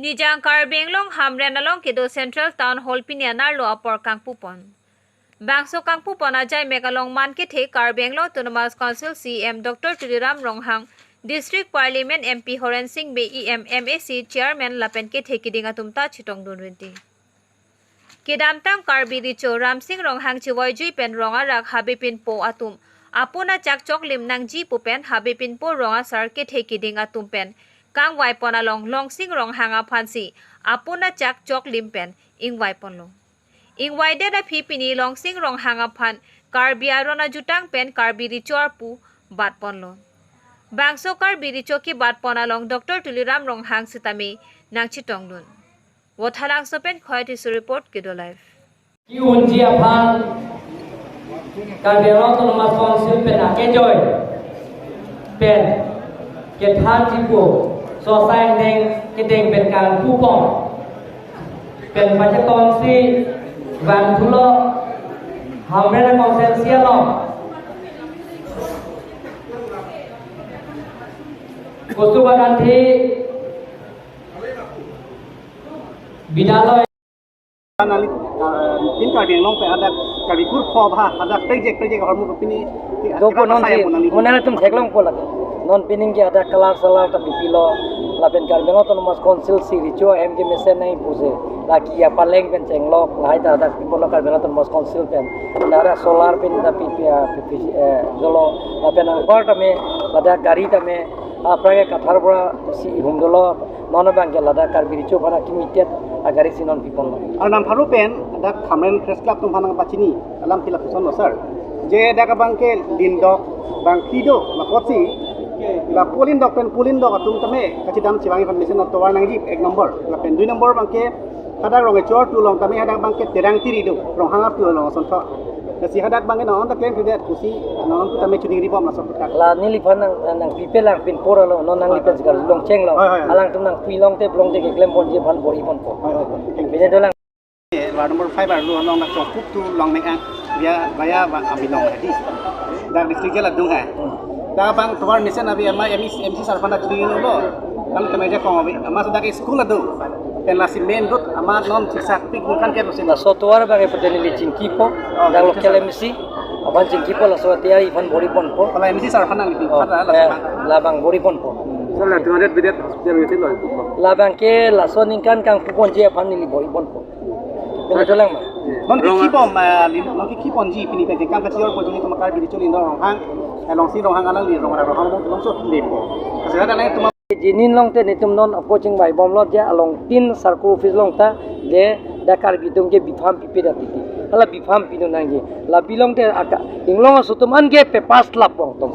Nijang Karbenglong Hamren along Kido Central Town Hall Pinianar lo apor kang pupon. Bangso kang pupon ajay megalong man kithe Karbenglong Autonomous Council CM Dr. Tuliram Ronghang District Parliament MP Horen Singh BEM MAC Chairman Lapen kithe kidinga tumta chitong dunwinti. Kidamtang Karbi Richo Ram Singh Ronghang Chiwayjui Pen Ronga Rak Habipin Po Atum Apuna Chakchok Limnang Ji Pupen Habipin Po Ronga Sar kithe kidinga tumpen Kang waipon along long sing rong hanga phansi apuna chak chok limpen ing waipon lo ing waide da phipini long sing rong hanga phan karbia rona jutang pen karbiri chorpu batpon lo bangso karbiri choki batpon along Dr. Tuliram rong hang sitami nangchi tongdun wothalang sopen khoyati su report kido live ki unji aphan karbia autonomous council pen akejoy pen ke than jipo so sai neng kedengเป็นการผู้ป้องเป็นปัจจัยตอนที่วันทุลหอมได้กองเซนเซียลกุศลบันทีบิดาลอยtin Karbiang long pe ada Karbikur kho bha ada project hormu kapini dopo non ti monela tum theklong pola non pining ki ada kalar salar ta pipilo lapen Karbiang Autonomous Council si richo MK mesen nai puse laki ya paleng pen cenglok lai ta ada pipolo Karbiang Autonomous Council pen ada solar pen da pipi jolo lapen angkor ta me ada gari ta me aprage kathar bora si humdolo nona bangke lada Karbi richo bana kimitet agari sinon pipolo anam haru pen ada Khamren Press Club tum hanang pachini alam tila puson no sir je daga bangke lindok bang kido la potsi la polin dok atum tame kachidam chiwangi foundation of towar nangji ek number la pen 2 number bangke hadak rong chor tu long tame hadak bangke terang tiri do rong hanga tu long son tho si hadak bangke no on the claim to that kusi non tu tame chuding ribom la sok tak la nili fan nang pipel lang pin pora lo non nang lipen segar long cheng lo alang tum nang pilong te blong te ke klem bon je fan bori pon po bine do lang ward number 5 ar lu long nak chok pup tu long mek an bia baya abilong hadi dak district jela dung hai da bang towar mission abi ama MC sarpanda chuding lo kami tame je ko abi ama sudah ke school ado ten la si main road ama non sisak pik bukan ke la sotuar ba ke pedeni cingkipo dang lo kele misi aban cingkipo la so tiari fan bori pon po kalau MC sarpanda ngi la bang bori pon po la tuadet bidet hospital itu lo la bang ke la so ningkan kang pupon je fan nili bori pon po bine do lang ma non ki kipon ji pini pe kang kachor ko juni tumakar bi choli ndong hang long si rong hang ala li rong long so lepo kasi ada nai tuma jinin long te nitum non approaching by bom lot ja along tin circle office long ta je dakar bidung ke bifam pipi da titi ala bifam pinu nangi la bilong te aka inglong sutuman ge pe 5 lap bong tong